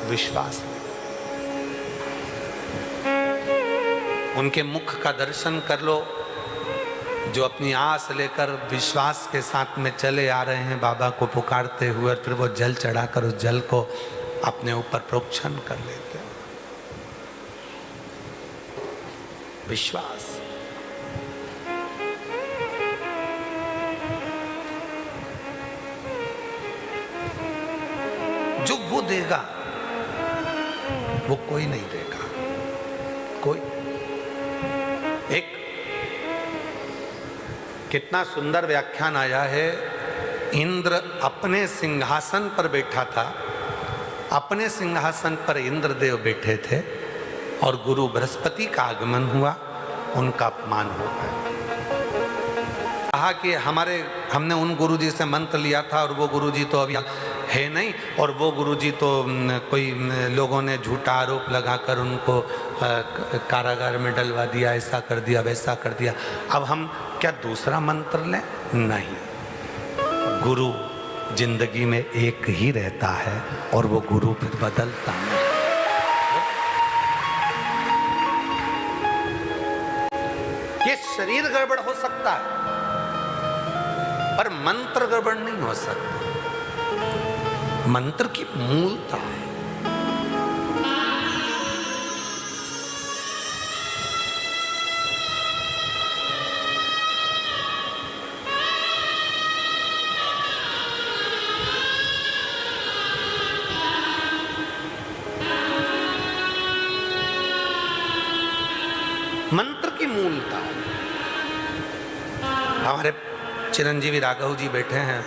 विश्वास नहीं। उनके मुख का दर्शन कर लो, जो अपनी आस लेकर विश्वास के साथ में चले आ रहे हैं बाबा को पुकारते हुए, और फिर वो जल चढ़ाकर उस जल को अपने ऊपर प्रोक्षण कर लेते हैं। विश्वास। जो वो देगा वो कोई नहीं देगा, कोई। एक कितना सुंदर व्याख्यान आया है। इंद्र अपने सिंहासन पर बैठा था, अपने सिंहासन पर इंद्रदेव बैठे थे, और गुरु बृहस्पति का आगमन हुआ, उनका अपमान हो गया। कहा कि हमने उन गुरुजी से मंत्र लिया था, और वो गुरुजी तो अभी है नहीं, और वो गुरुजी तो कोई लोगों ने झूठा आरोप लगाकर उनको कारागार में डलवा दिया, ऐसा कर दिया, वैसा कर दिया। अब हम क्या दूसरा मंत्र लें? नहीं, गुरु जिंदगी में एक ही रहता है, और वो गुरु फिर बदलता नहीं। ये शरीर गड़बड़ हो सकता है, पर मंत्र गड़बड़ नहीं हो सकता। मंत्र की मूलता है। मंत्र की मूलता। हमारे चिरंजीवी राघव जी बैठे हैं।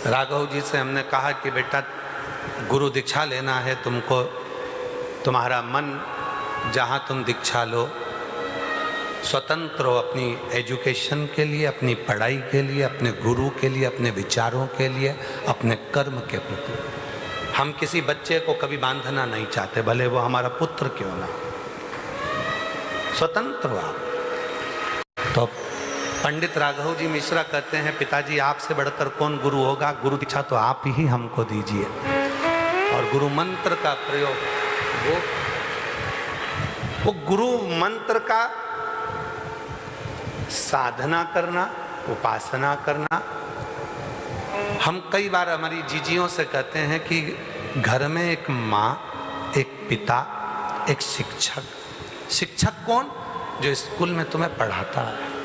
राघव जी से हमने कहा कि बेटा गुरु दीक्षा लेना है तुमको, तुम्हारा मन जहाँ तुम दीक्षा लो, स्वतंत्र हो अपनी एजुकेशन के लिए, अपनी पढ़ाई के लिए, अपने गुरु के लिए, अपने विचारों के लिए, अपने कर्म के प्रति। हम किसी बच्चे को कभी बांधना नहीं चाहते, भले वो हमारा पुत्र क्यों ना। स्वतंत्र हो आप। तो पंडित राघव जी मिश्रा कहते हैं, पिताजी आपसे बढ़कर कौन गुरु होगा, गुरु दीक्षा तो आप ही हमको दीजिए। और गुरु मंत्र का प्रयोग, वो गुरु मंत्र का साधना करना, उपासना करना। हम कई बार हमारी जीजियों से कहते हैं कि घर में एक माँ, एक पिता, एक शिक्षक। शिक्षक कौन? जो स्कूल में तुम्हें पढ़ाता है।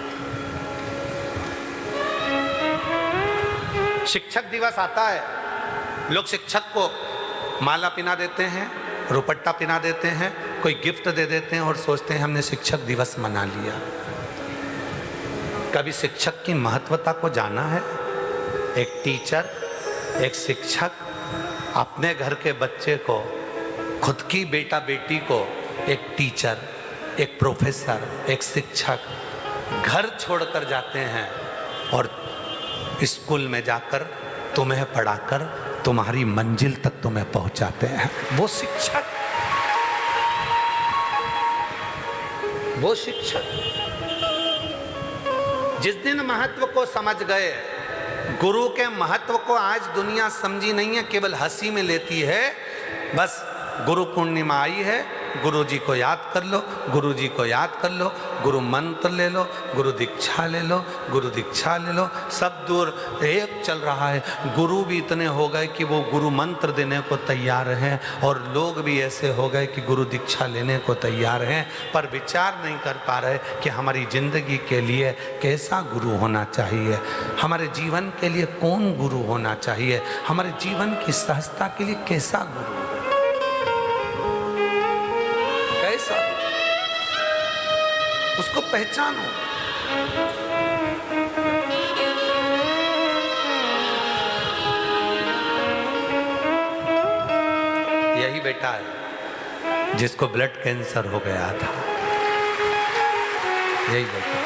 शिक्षक दिवस आता है, लोग शिक्षक को माला पिना देते हैं, रुपट्टा पिना देते हैं, कोई गिफ्ट दे देते हैं, और सोचते हैं हमने शिक्षक दिवस मना लिया। कभी शिक्षक की महत्वता को जाना है? एक टीचर, एक शिक्षक अपने घर के बच्चे को, खुद की बेटा बेटी को, एक टीचर, एक प्रोफेसर, एक शिक्षक घर छोड़कर जाते हैं, और स्कूल में जाकर तुम्हें पढ़ाकर तुम्हारी मंजिल तक तुम्हें पहुंचाते हैं। वो शिक्षक, वो शिक्षक जिस दिन महत्व को समझ गए, गुरु के महत्व को आज दुनिया समझी नहीं है, केवल हंसी में लेती है। बस गुरु पूर्णिमा आई है, गुरु जी को याद कर लो, गुरु जी को याद कर लो, गुरु मंत्र ले लो, गुरु दीक्षा ले लो, गुरु दीक्षा ले लो। सब दूर एक चल रहा है। गुरु भी इतने हो गए कि वो गुरु मंत्र देने को तैयार हैं, और लोग भी ऐसे हो गए कि गुरु दीक्षा लेने को तैयार हैं, पर विचार नहीं कर पा रहे कि हमारी जिंदगी के लिए कैसा गुरु होना चाहिए, हमारे जीवन के लिए कौन गुरु होना चाहिए, हमारे जीवन की सहजता के लिए कैसा गुरु, कैसा, उसको पहचानो। यही बेटा है जिसको ब्लड कैंसर हो गया था, यही बेटा।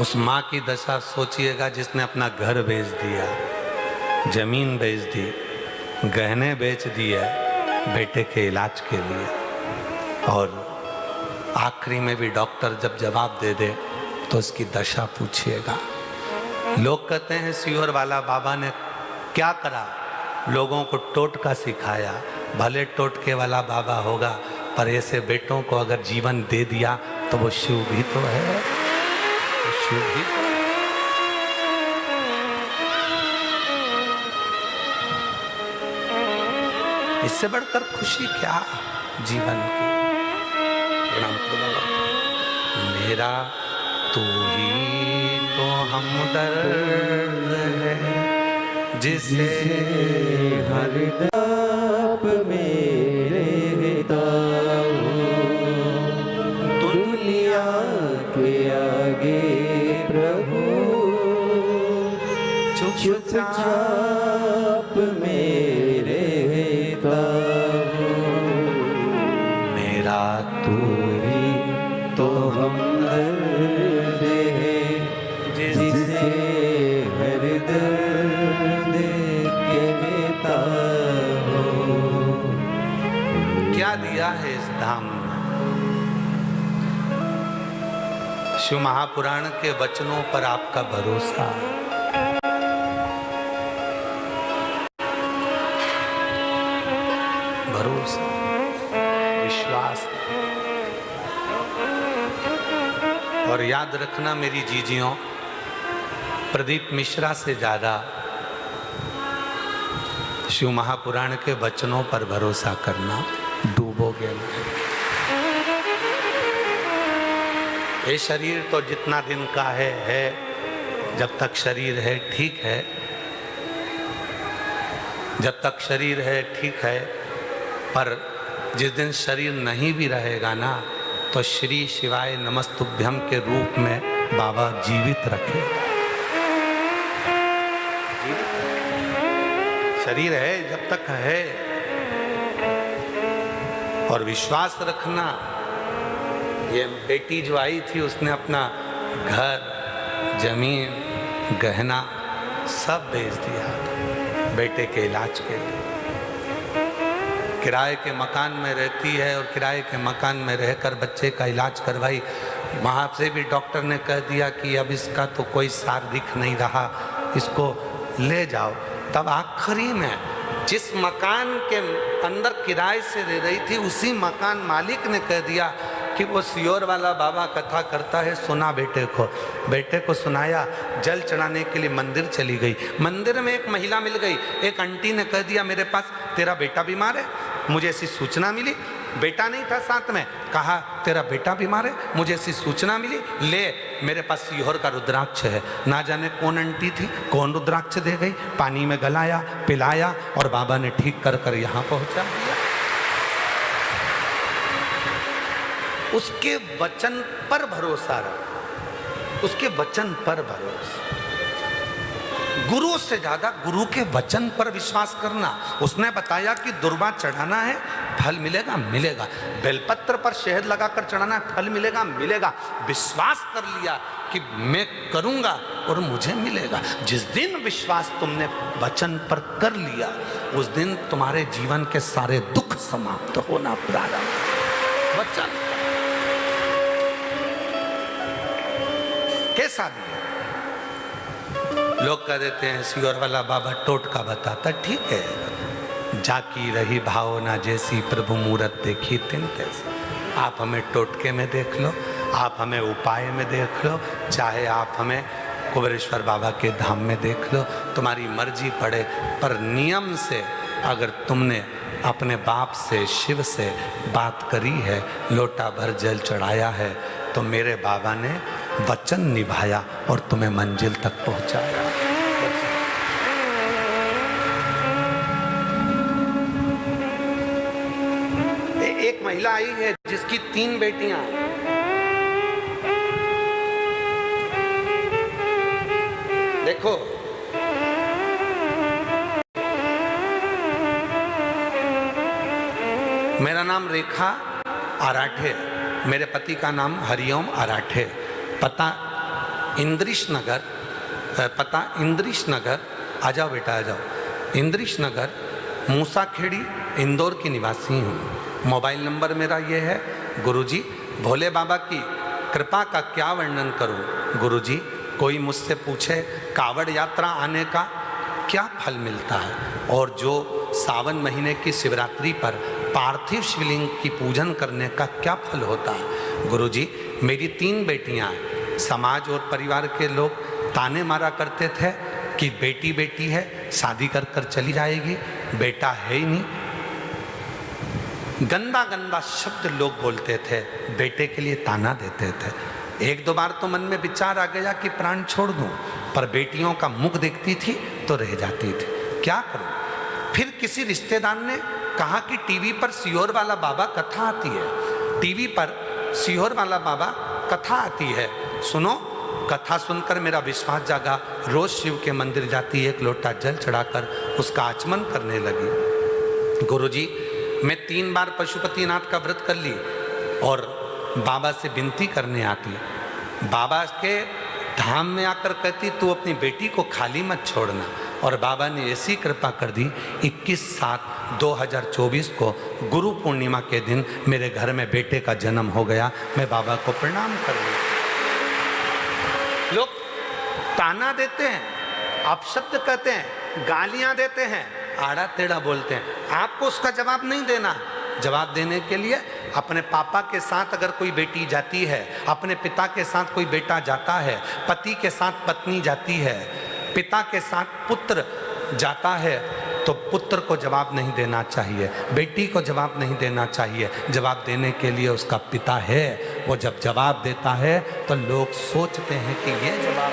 उस माँ की दशा सोचिएगा जिसने अपना घर बेच दिया, जमीन बेच दी, गहने बेच दिए बेटे के इलाज के लिए, और आखिरी में भी डॉक्टर जब जवाब दे दे तो उसकी दशा पूछिएगा। लोग कहते हैं सीहोर वाला बाबा ने क्या करा? लोगों को टोटका सिखाया। भले टोटके वाला बाबा होगा, पर ऐसे बेटों को अगर जीवन दे दिया तो वो शिव भी तो है, शिव भी तो है। इससे बढ़कर खुशी क्या जीवन की? प्रणाम करो। मेरा तू ही तो हमदर्द है, जिसे हर ताप मेरे दुनिया के आगे प्रभु चुपचाप मेरे मेरा तू ही तो हमदर्द है, जिसे हर दर्द कहता हूँ। क्या दिया है इस धाम में? शिव महापुराण के वचनों पर आपका भरोसा, भरोसा, विश्वास। और याद रखना मेरी जीजियों, प्रदीप मिश्रा से ज्यादा शिव महापुराण के वचनों पर भरोसा करना, डूबोगे नहीं। ये शरीर तो जितना दिन का है, जब तक शरीर है ठीक है, जब तक शरीर है ठीक है, पर जिस दिन शरीर नहीं भी रहेगा ना, तो श्री शिवाय नमस्तुभ्यम के रूप में बाबा जीवित रखे। शरीर है जब तक है। और विश्वास रखना, ये बेटी जो आई थी उसने अपना घर, जमीन, गहना सब बेच दिया बेटे के इलाज के लिए। किराए के मकान में रहती है और किराए के मकान में रहकर बच्चे का इलाज करवाई। वहाँ से भी डॉक्टर ने कह दिया कि अब इसका तो कोई सार दिख नहीं रहा, इसको ले जाओ। तब आखिरी में जिस मकान के अंदर किराए से रह रही थी, उसी मकान मालिक ने कह दिया कि वो सियोर वाला बाबा कथा करता है, सुना बेटे को। बेटे को सुनाया, जल चढ़ाने के लिए मंदिर चली गई। मंदिर में एक महिला मिल गई, एक आंटी ने कह दिया मेरे पास तेरा बेटा बीमार है, मुझे ऐसी सूचना मिली। बेटा नहीं था साथ में, कहा तेरा बेटा बीमार है, मुझे ऐसी सूचना मिली, ले मेरे पास सीहोर का रुद्राक्ष है। ना जाने कौन आंटी थी, कौन रुद्राक्ष दे गई, पानी में गलाया, पिलाया और बाबा ने ठीक कर कर यहाँ पहुँचा दिया। उसके वचन पर भरोसा रख, उसके वचन पर भरोसा। गुरु से ज्यादा गुरु के वचन पर विश्वास करना। उसने बताया कि दुर्वा चढ़ाना है, फल मिलेगा, मिलेगा। बेलपत्र पर शहद लगाकर चढ़ाना है, फल मिलेगा, मिलेगा। विश्वास कर लिया कि मैं करूंगा और मुझे मिलेगा। जिस दिन विश्वास तुमने वचन पर कर लिया, उस दिन तुम्हारे जीवन के सारे दुख समाप्त होना प्रारंभ। वचन कैसा भी है। लोग कह देते हैं सियोर वाला बाबा टोटका बताता, ठीक है, जाकी रही भावना जैसी प्रभु मूरत देखी तिन तैसी। आप हमें टोटके में देख लो, आप हमें उपाय में देख लो, चाहे आप हमें कुबेरेश्वर बाबा के धाम में देख लो, तुम्हारी मर्जी पड़े। पर नियम से अगर तुमने अपने बाप से, शिव से बात करी है, लोटा भर जल चढ़ाया है, तो मेरे बाबा ने वचन निभाया और तुम्हें मंजिल तक पहुंचाया। एक महिला आई है जिसकी 3 बेटियां, देखो मेरा नाम रेखा आराठे, मेरे पति का नाम हरिओम आराठे, पता इंद्रिश नगर, पता इंद्रिश नगर, आ जाओ बेटा आ जाओ, इंद्रिश नगर, मूसाखेड़ी, इंदौर की निवासी हूँ। मोबाइल नंबर मेरा ये है। गुरुजी, भोले बाबा की कृपा का क्या वर्णन करूँ? गुरुजी, कोई मुझसे पूछे कावड़ यात्रा आने का, क्या फल मिलता है, और जो सावन महीने की शिवरात्रि पर पार्थिव शिवलिंग की पूजन करने का क्या फल होता है। गुरुजी, मेरी 3 बेटियां हैं। समाज और परिवार के लोग ताने मारा करते थे कि बेटी बेटी है, शादी कर कर चली जाएगी, बेटा है ही नहीं। गंदा गंदा शब्द लोग बोलते थे, बेटे के लिए ताना देते थे। 1-2 बार तो मन में विचार आ गया कि प्राण छोड़ दूं, पर बेटियों का मुख देखती थी तो रह जाती थी, क्या करूं। फिर किसी रिश्तेदार ने कहा कि टीवी पर सीहोर वाला बाबा कथा आती है, टीवी पर सीहोर वाला बाबा कथा आती है, सुनो। कथा सुनकर मेरा विश्वास जागा। रोज शिव के मंदिर जाती, 1 लोटा जल चढ़ाकर उसका आचमन करने लगी। गुरुजी, मैं 3 बार पशुपतिनाथ का व्रत कर ली और बाबा से विनती करने आती। बाबा के धाम में आकर कहती, तू अपनी बेटी को खाली मत छोड़ना। और बाबा ने ऐसी कृपा कर दी, 21/7/2024 को गुरु पूर्णिमा के दिन मेरे घर में बेटे का जन्म हो गया। मैं बाबा को प्रणाम कर रही। लोग ताना देते हैं, अपशब्द कहते हैं, गालियां देते हैं, आड़ा टेढ़ा बोलते हैं, आपको उसका जवाब नहीं देना। जवाब देने के लिए अपने पापा के साथ अगर कोई बेटी जाती है, अपने पिता के साथ कोई बेटा जाता है, पति के साथ पत्नी जाती है, पिता के साथ पुत्र जाता है, तो पुत्र को जवाब नहीं देना चाहिए, बेटी को जवाब नहीं देना चाहिए। जवाब देने के लिए उसका पिता है। वो जब जवाब देता है तो लोग सोचते हैं कि ये जवाब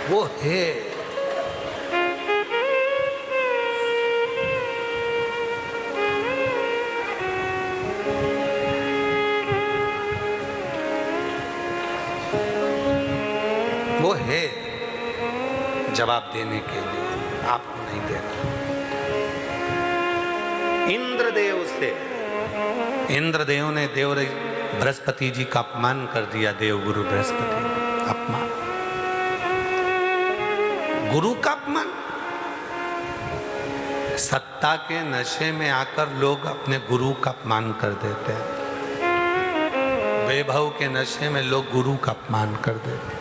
वो है। वो है जवाब देने के लिए, आपको नहीं देना। इंद्रदेव ने देव बृहस्पति जी का अपमान कर दिया। देव गुरु बृहस्पति अपमान, गुरु का अपमान। सत्ता के नशे में आकर लोग अपने गुरु का अपमान कर देते हैं। वैभव के नशे में लोग गुरु का अपमान कर देते हैं।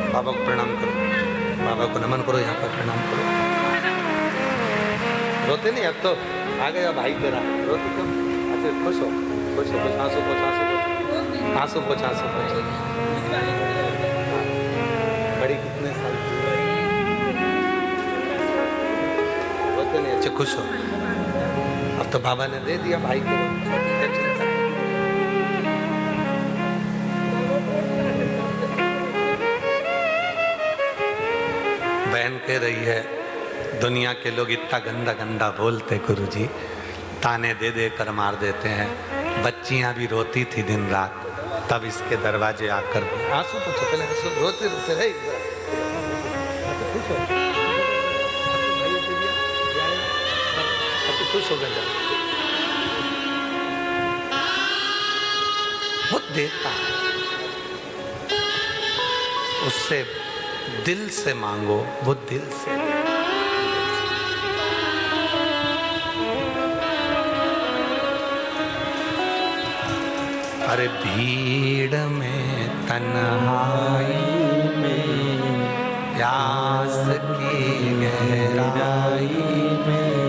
बाबा को प्रणाम करो, बाबा को नमन करो, यहाँ पर प्रणाम करो। रोते नहीं, अब तो आ गया भाई तेरा, रोते क्यों? अच्छा खुश हो, खुश हो, कुछ आंसू पोछ, आंसू पोछ, आंसू पोछ, आंसू पोछ। बड़ी कितने साल की? रोते नहीं, अच्छा खुश हो। अब तो बाबा ने दे दिया भाई को। बहन कह रही है, दुनिया के लोग इतना गंदा गंदा बोलते गुरुजी, ताने दे दे कर मार देते हैं। बच्चियां भी रोती थी दिन रात, तब इसके दरवाजे आकर आंसू पोछो, पहले आंसू, रोते रोते है। खुश हो गया, वो देता है, उससे दिल से मांगो, वो दिल से। अरे भीड़ में तन्हाई में, प्यास की गहराई में,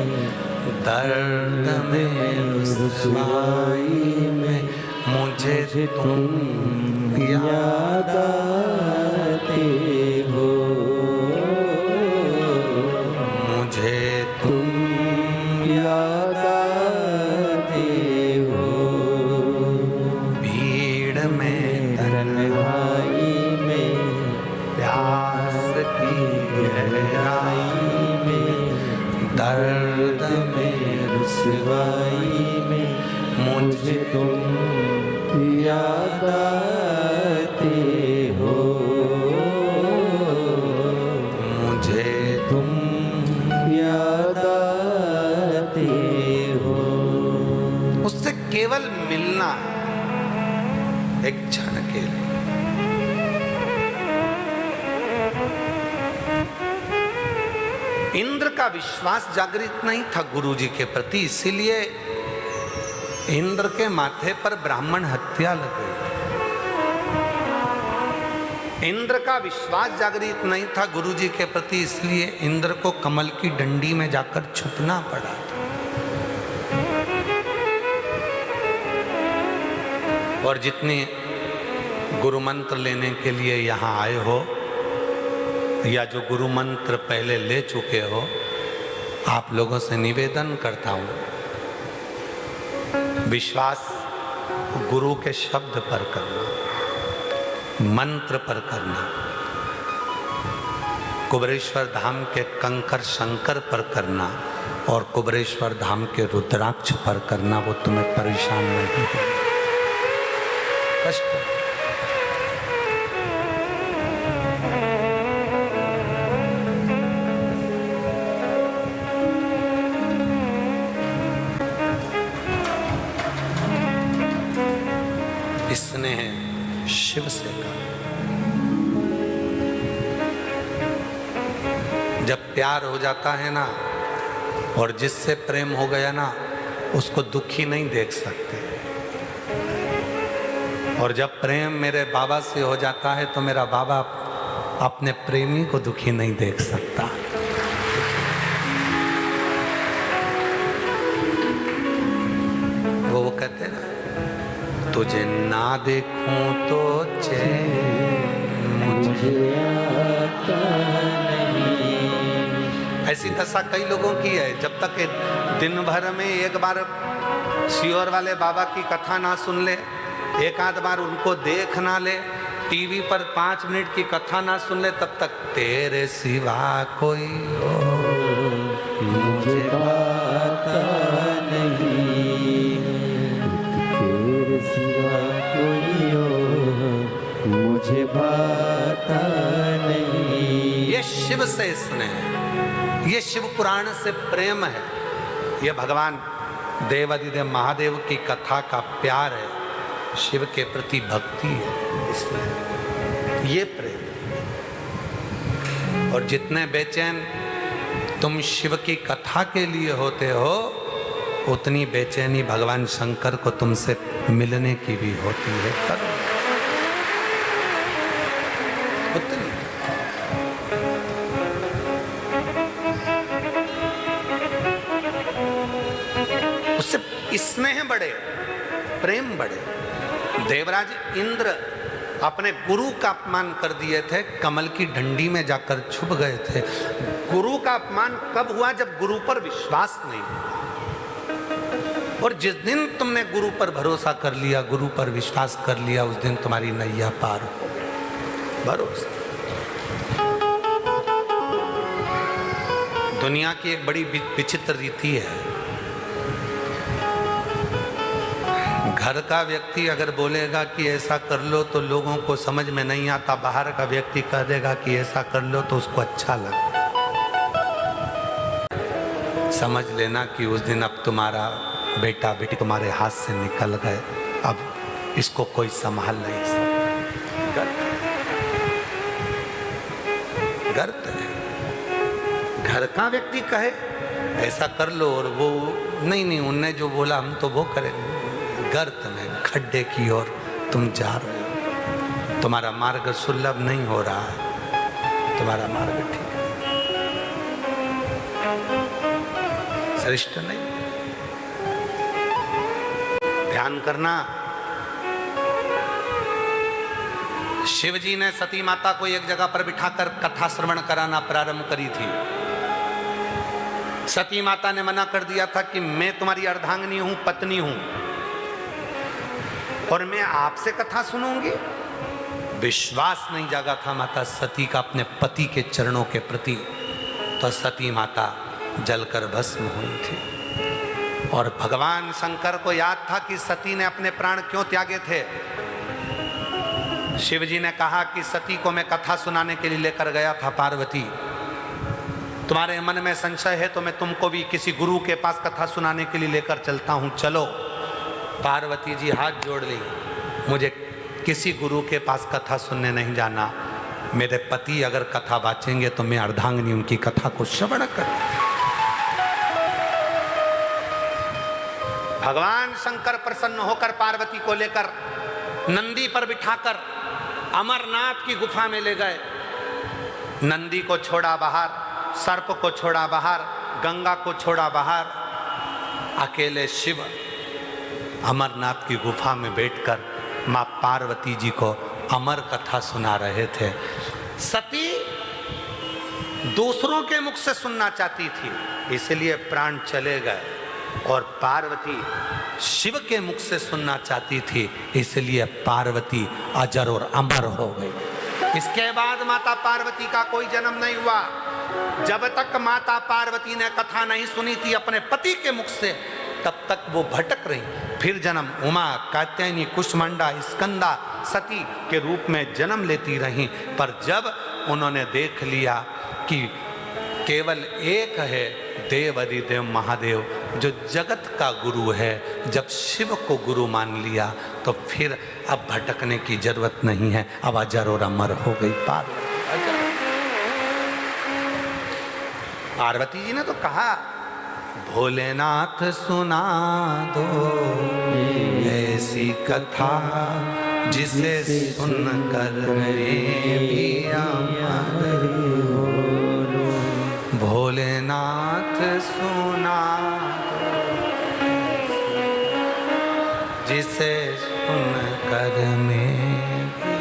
दर्द में रुसवाई में, मुझे तुम याद आते हो, मुझे तुम याद आते हो। भीड़ में तन्हाई में, प्यास की गहराई में, दर्द में रुसवाई में, मुझे तुम याद आते हो, मुझे तुम याद आते हो। उससे केवल मिलना एक क्षण के लिए। इंद्र का विश्वास जागृत नहीं था गुरु जी के प्रति, इसीलिए इंद्र के माथे पर ब्राह्मण हत्या लग गई। इंद्र का विश्वास जागृत नहीं था गुरु जी के प्रति, इसलिए इंद्र को कमल की डंडी में जाकर छुपना पड़ा। और जितने गुरु मंत्र लेने के लिए यहाँ आए हो या जो गुरु मंत्र पहले ले चुके हो, आप लोगों से निवेदन करता हूँ, विश्वास गुरु के शब्द पर करना, मंत्र पर करना, कुबरेश्वर धाम के कंकर शंकर पर करना और कुबरेश्वर धाम के रुद्राक्ष पर करना। वो तुम्हें परेशान नहीं करे, कष्ट। इसने शिव से कहा, जब प्यार हो जाता है ना, और जिससे प्रेम हो गया ना, उसको दुखी नहीं देख सकते। और जब प्रेम मेरे बाबा से हो जाता है तो मेरा बाबा अपने प्रेमी को दुखी नहीं देख सकता। वो कहते हैं ना, तुझे ना देखूं तो चैन मुझे आता नहीं। ऐसी दशा कई लोगों की है, जब तक दिन भर में एक बार शियोर वाले बाबा की कथा ना सुन ले, एक आध बार उनको देख ना ले, टीवी पर 5 मिनट की कथा ना सुन ले, तब तक तेरे सिवा कोई मुझे पता नहीं, तेरे सिवा कोई मुझे पता नहीं। ये शिव से स्नेह, ये शिव पुराण से प्रेम है, ये भगवान देवादिदेव महादेव की कथा का प्यार है, शिव के प्रति भक्ति है, इसलिए ये प्रेम। और जितने बेचैन तुम शिव की कथा के लिए होते हो, उतनी बेचैनी भगवान शंकर को तुमसे मिलने की भी होती है। करो उतनी। उससे स्नेह बढ़े, प्रेम बढ़े। देवराज इंद्र अपने गुरु का अपमान कर दिए थे, कमल की डंडी में जाकर छुप गए थे। गुरु का अपमान कब हुआ? जब गुरु पर विश्वास नहीं। और जिस दिन तुमने गुरु पर भरोसा कर लिया, गुरु पर विश्वास कर लिया, उस दिन तुम्हारी नैया पार हो गई। भरोसा। दुनिया की एक बड़ी विचित्र रीति है, घर का व्यक्ति अगर बोलेगा कि ऐसा कर लो तो लोगों को समझ में नहीं आता, बाहर का व्यक्ति कह देगा कि ऐसा कर लो तो उसको अच्छा लगे। समझ लेना कि उस दिन अब तुम्हारा बेटा बेटी तुम्हारे हाथ से निकल गए, अब इसको कोई संभाल नहीं सकता। गर्त है। घर का व्यक्ति कहे ऐसा कर लो और वो नहीं, उनने जो बोला हम तो वो करेंगे। गर्त में, खड्डे की ओर तुम जा रहे हो, तुम्हारा मार्ग सुलभ नहीं हो रहा है, तुम्हारा मार्ग ठीक है, श्रेष्ठ नहीं। ध्यान करना, शिव जी ने सती माता को एक जगह पर बिठाकर कथा श्रवण कराना प्रारंभ करी थी। सती माता ने मना कर दिया था कि मैं तुम्हारी अर्धांगिनी हूं, पत्नी हूं, और मैं आपसे कथा सुनूंगी। विश्वास नहीं जागा था माता सती का अपने पति के चरणों के प्रति, तो सती माता जलकर भस्म हुई थी। और भगवान शंकर को याद था कि सती ने अपने प्राण क्यों त्यागे थे। शिव जी ने कहा कि सती को मैं कथा सुनाने के लिए लेकर गया था। पार्वती, तुम्हारे मन में संशय है तो मैं तुमको भी किसी गुरु के पास कथा सुनाने के लिए लेकर चलता हूं, चलो। पार्वती जी हाथ जोड़ ली, मुझे किसी गुरु के पास कथा सुनने नहीं जाना, मेरे पति अगर कथा वाचेंगे तो मैं अर्धांगिनी उनकी कथा को श्रवण करूं। भगवान शंकर प्रसन्न होकर पार्वती को लेकर नंदी पर बिठाकर अमरनाथ की गुफा में ले गए। नंदी को छोड़ा बाहर, सर्प को छोड़ा बाहर, गंगा को छोड़ा बाहर। अकेले शिव अमरनाथ की गुफा में बैठकर मां पार्वती जी को अमर कथा सुना रहे थे। सती दूसरों के मुख से सुनना चाहती थी, इसलिए प्राण चले गए, और पार्वती शिव के मुख से सुनना चाहती थी, इसलिए पार्वती अजर और अमर हो गई। इसके बाद माता पार्वती का कोई जन्म नहीं हुआ। जब तक माता पार्वती ने कथा नहीं सुनी थी अपने पति के मुख से, तब तक वो भटक रही। फिर जन्म उमा, कात्यायनी, कुष्मांडा, स्कंदा, सती के रूप में जन्म लेती रही। पर जब उन्होंने देख लिया कि केवल एक है देव अधिदेव महादेव जो जगत का गुरु है, जब शिव को गुरु मान लिया तो फिर अब भटकने की जरूरत नहीं है। अब अजर और अमर हो गई पार्वती। पार्वती जी ने तो कहा, भोलेनाथ सुना दो ऐसी कथा जिसे सुनकर भी अमर हो। भोलेनाथ सुना दो जिसे सुनकर में भी।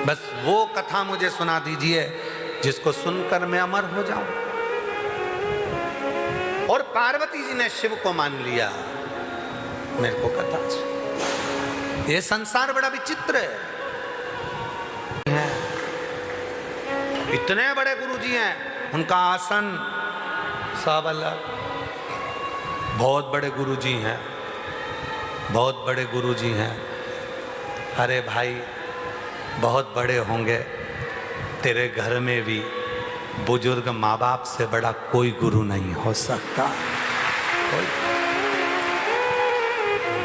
बस वो कथा मुझे सुना दीजिए जिसको सुनकर मैं अमर हो जाऊं। और पार्वती जी ने शिव को मान लिया। मेरे को कथा, ये संसार बड़ा विचित्र है। इतने बड़े गुरुजी हैं, उनका आसन सब अलग। बहुत बड़े गुरुजी हैं, बहुत बड़े गुरुजी हैं। अरे भाई, बहुत बड़े होंगे, तेरे घर में भी बुजुर्ग माँ बाप से बड़ा कोई गुरु नहीं हो सकता। कोई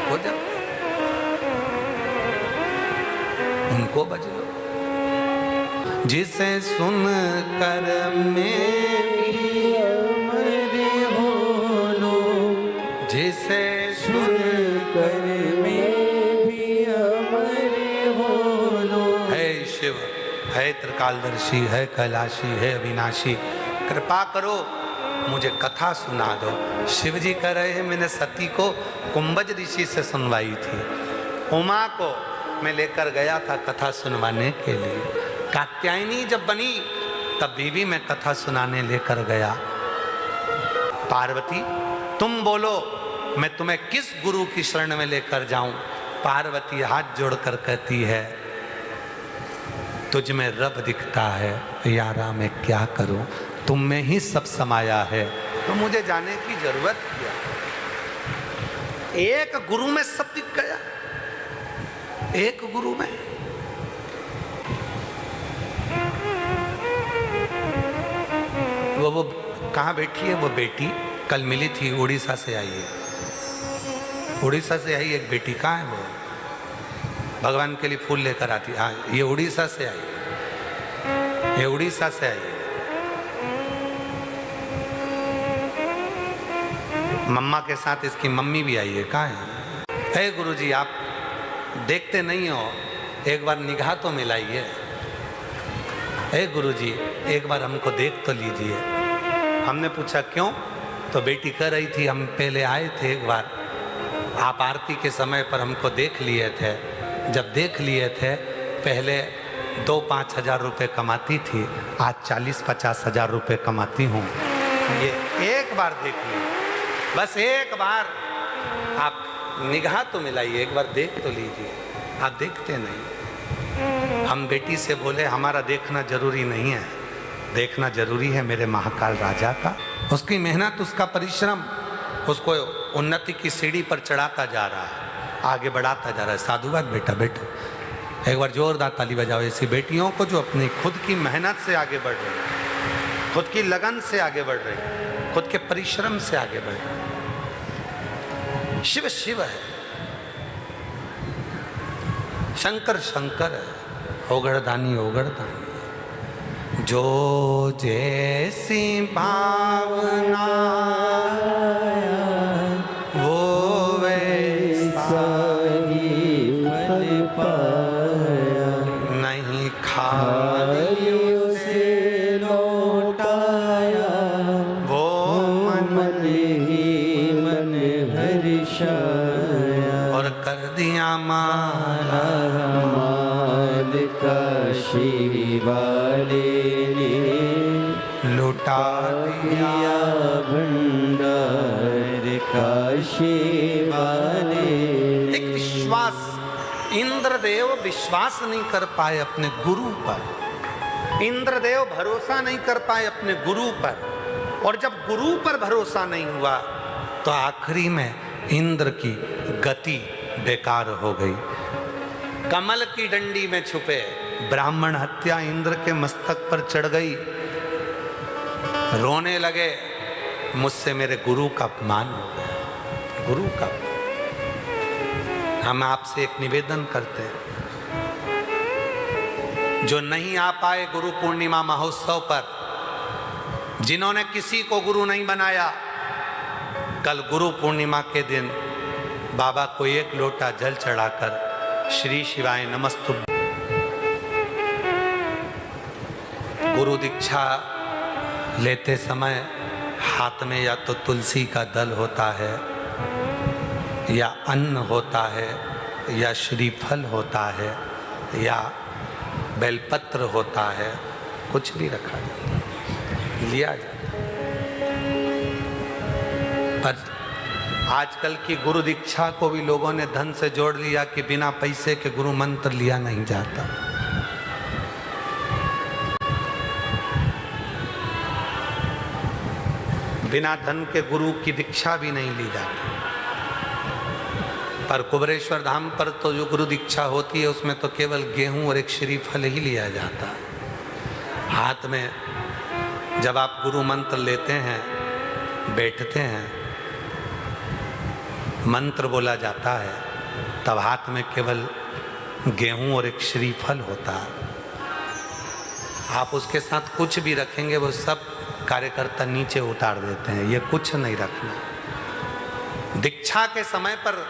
हो जा, उनको बज लो। जिसे सुन कर में भी अमर हो लो, जिसे सुन कर में भी अमर हो लो। है शिव, है त्रिकालदर्शी, है कैलाशी, है अविनाशी, कृपा करो मुझे कथा सुना दो। शिव जी कह रहे हैं, मैंने सती को कुंभज ऋषि से सुनवाई थी। उमा को मैं लेकर गया था कथा सुनवाने के लिए। कात्यायनी जब बनी तब बीवी मैं कथा सुनाने लेकर गया। पार्वती तुम बोलो, मैं तुम्हें किस गुरु की शरण में लेकर जाऊं? पार्वती हाथ जोड़कर कहती है, तुझ में रब दिखता है यारा, मैं क्या करूं? तुम में ही सब समाया है, तो मुझे जाने की जरूरत क्या? एक गुरु में सब दिख गया, एक गुरु में। वो कहाँ बैठी है? वो बेटी कल मिली थी, उड़ीसा से आई है। उड़ीसा से आई एक बेटी, कहाँ है वो? भगवान के लिए फूल लेकर आती। हाँ, ये उड़ीसा से आई, ये उड़ीसा से आई। मम्मा के साथ इसकी मम्मी भी आई है। कहाँ है? हे गुरुजी, आप देखते नहीं हो, एक बार निगाह तो मिलाइए। हे गुरुजी, एक बार हमको देख तो लीजिए। हमने पूछा क्यों? तो बेटी कह रही थी, हम पहले आए थे एक बार, आप आरती के समय पर हमको देख लिए थे। जब देख लिए थे, पहले 2-5 हजार रुपये कमाती थी, आज 40-50 हजार रुपये कमाती हूँ। ये एक बार देख ली, बस एक बार आप निगाह तो मिलाइए, एक बार देख तो लीजिए। आप देखते नहीं। हम बेटी से बोले, हमारा देखना जरूरी नहीं है, देखना जरूरी है मेरे महाकाल राजा का। उसकी मेहनत, उसका परिश्रम उसको उन्नति की सीढ़ी पर चढ़ाता जा रहा है, आगे बढ़ाता जा रहा है। साधुवाद बेटा, बेटा एक बार जोरदार ताली बजाओ ऐसी बेटियों को जो अपनी खुद की मेहनत से आगे बढ़ रही है, खुद की लगन से आगे बढ़ रही है, खुद के परिश्रम से आगे बढ़ रही है। शिव शिव है, शंकर शंकर है, ओगड़दानी ओगड़दानी। जो जैसी भावना वो वैसा ही फल पाया, नहीं खाई उसे लौटाया, वो मन ही मन हर्षाया, और कर दिया माला माल काशी वाले ने लुटा दिया। भंडार काशी वाले। एक विश्वास, इंद्रदेव विश्वास नहीं कर पाए अपने गुरु पर, इंद्रदेव भरोसा नहीं कर पाए अपने गुरु पर, और जब गुरु पर भरोसा नहीं हुआ तो आखिरी में इंद्र की गति बेकार हो गई। कमल की डंडी में छुपे ब्राह्मण हत्या इंद्र के मस्तक पर चढ़ गई। रोने लगे, मुझसे मेरे गुरु का अपमान हो गया, गुरु का। हम आपसे एक निवेदन करते हैं, जो नहीं आ पाए गुरु पूर्णिमा महोत्सव पर, जिन्होंने किसी को गुरु नहीं बनाया, कल गुरु पूर्णिमा के दिन बाबा को एक लोटा जल चढ़ाकर श्री शिवाय नमस्तुभ्यं। गुरु दीक्षा लेते समय हाथ में या तो तुलसी का दल होता है, या अन्न होता है, या श्रीफल होता है, या बेलपत्र होता है, कुछ भी रखा जाता है, लिया जाता है। पर आजकल की गुरु दीक्षा को भी लोगों ने धन से जोड़ लिया कि बिना पैसे के गुरु मंत्र लिया नहीं जाता। बिना धन के गुरु की दीक्षा भी नहीं ली जाती। पर कुबेरेश्वर धाम पर तो जो गुरु दीक्षा होती है उसमें तो केवल गेहूं और एक श्रीफल ही लिया जाता है। हाथ में जब आप गुरु मंत्र लेते हैं, बैठते हैं, मंत्र बोला जाता है, तब हाथ में केवल गेहूं और एक श्रीफल होता है। आप उसके साथ कुछ भी रखेंगे वो सब कार्यकर्ता नीचे उतार देते हैं, ये कुछ नहीं रखना। दीक्षा के समय पर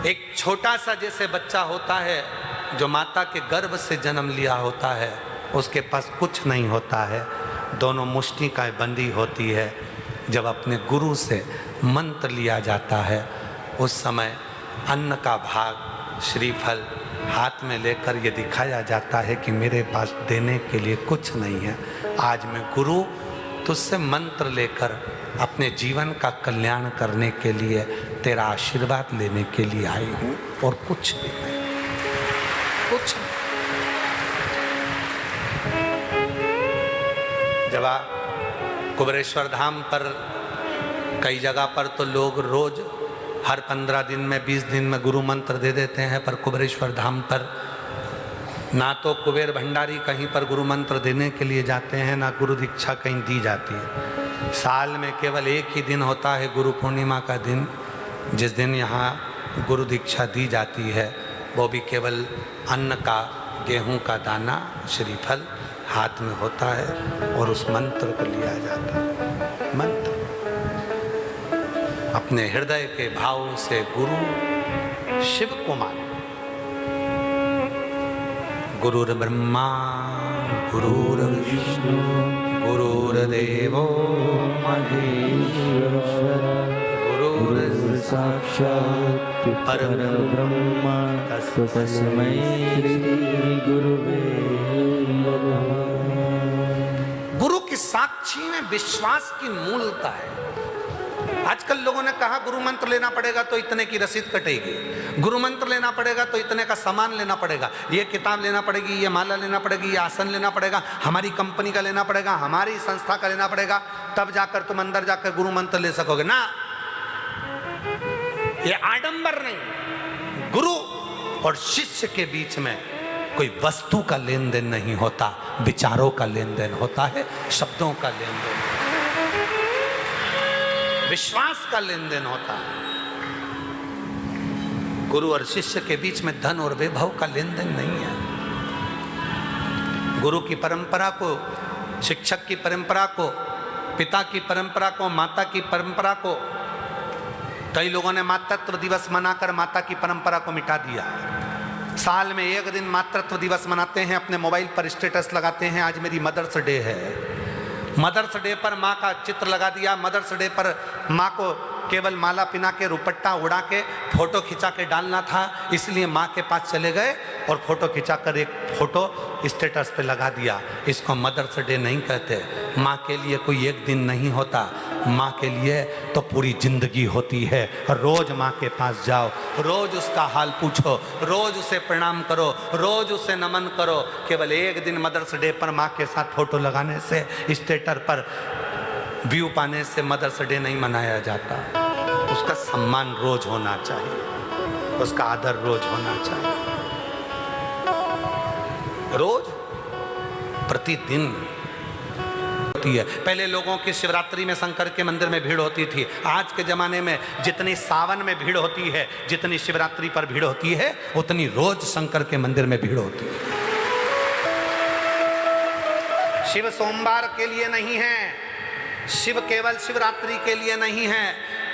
एक छोटा सा जैसे बच्चा होता है जो माता के गर्भ से जन्म लिया होता है, उसके पास कुछ नहीं होता है, दोनों मुष्टि का बंदी होती है। जब अपने गुरु से मंत्र लिया जाता है उस समय अन्न का भाग श्रीफल हाथ में लेकर ये दिखाया जाता है कि मेरे पास देने के लिए कुछ नहीं है, आज मैं गुरु तुझसे मंत्र लेकर अपने जीवन का कल्याण करने के लिए तेरा आशीर्वाद लेने के लिए आई हूँ, और कुछ भी नहीं, कुछ नहीं। जब आप कुबेरेश्वर धाम पर कई जगह पर तो लोग रोज हर 15 दिन में 20 दिन में गुरु मंत्र दे देते हैं, पर कुबेरेश्वर धाम पर ना तो कुबेर भंडारी कहीं पर गुरु मंत्र देने के लिए जाते हैं, ना गुरु दीक्षा कहीं दी जाती है। साल में केवल एक ही दिन होता है गुरु पूर्णिमा का दिन, जिस दिन यहाँ गुरु दीक्षा दी जाती है, वो भी केवल अन्न का गेहूं का दाना श्रीफल हाथ में होता है और उस मंत्र को लिया जाता है। मंत्र अपने हृदय के भाव से गुरु शिव को मान। गुरुर्ब्रह्मा गुरुर्विष्णु गुरुर्देवो महेश्वर, गुरुर्साक्षात् परब्रह्म तस्मै श्री गुरुवे नमः। गुरु की साक्षी में विश्वास की मूलता है। आजकल लोगों ने कहा गुरु मंत्र लेना पड़ेगा तो इतने की रसीद कटेगी, गुरु मंत्र लेना पड़ेगा तो इतने का सामान लेना पड़ेगा, ये किताब लेना पड़ेगी, ये माला लेना पड़ेगी, ये आसन लेना पड़ेगा, हमारी कंपनी का लेना पड़ेगा, हमारी संस्था का लेना पड़ेगा, तब जाकर तुम अंदर जाकर गुरु मंत्र ले सकोगे ना। ये आडंबर नहीं। गुरु और शिष्य के बीच में कोई वस्तु का लेन देन नहीं होता, विचारों का लेन देन होता है, शब्दों का लेन देन, विश्वास का लेन देन होता है। गुरु और शिष्य के बीच में धन और वैभव का लेन देन नहीं है। गुरु की परंपरा को, शिक्षक की परंपरा को, पिता की परंपरा को, माता की परंपरा को, कई लोगों ने मातृत्व दिवस मनाकर माता की परंपरा को मिटा दिया। साल में एक दिन मातृत्व दिवस मनाते हैं, अपने मोबाइल पर स्टेटस लगाते हैं, आज मेरी मदर्स डे है। मदर्स डे पर माँ का चित्र लगा दिया, मदर्स डे पर माँ को केवल माला पिना के रुपट्टा उड़ा के फोटो खिंचा के डालना था, इसलिए माँ के पास चले गए और फोटो खिंचाकर एक फोटो स्टेटस पे लगा दिया। इसको मदर्स डे नहीं कहते। माँ के लिए कोई एक दिन नहीं होता, माँ के लिए तो पूरी जिंदगी होती है। रोज माँ के पास जाओ, रोज उसका हाल पूछो, रोज उसे प्रणाम करो, रोज उसे नमन करो। केवल एक दिन मदर्स डे पर माँ के साथ फोटो लगाने से, स्टेटस पर व्यू पाने से मदर्स डे नहीं मनाया जाता। उसका सम्मान रोज होना चाहिए, उसका आदर रोज होना चाहिए, रोज प्रतिदिन होती है। पहले लोगों की शिवरात्रि में शंकर के मंदिर में भीड़ होती थी। आज के जमाने में जितनी सावन में भीड़ होती है, जितनी शिवरात्रि पर भीड़ होती है, उतनी रोज शंकर के मंदिर में भीड़ होती है। शिव सोमवार के लिए नहीं है, शिव केवल शिवरात्रि के लिए नहीं है,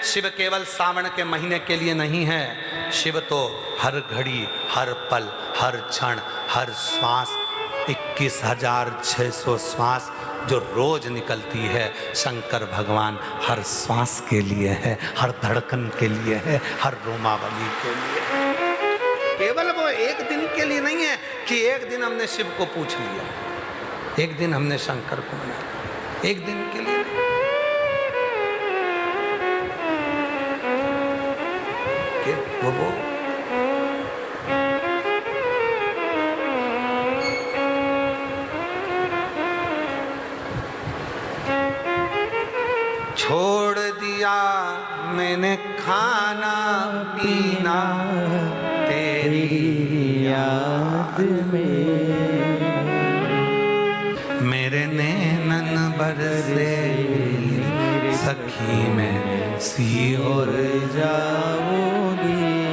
शिव केवल सावन के महीने के लिए नहीं है। शिव तो हर घड़ी, हर पल, हर क्षण, हर श्वास, 21,600 श्वास जो रोज निकलती है, शंकर भगवान हर श्वास के लिए है, हर धड़कन के लिए है, हर रोमावली के लिए है। केवल वो एक दिन के लिए नहीं है कि एक दिन हमने शिव को पूछ लिया, एक दिन हमने शंकर को मनाया, एक दिन के लिए नहीं। वो छोड़ दिया मैंने खाना पीना तेरी याद में, मेरे नैनन बरसे सखी में सी और जाऊंगी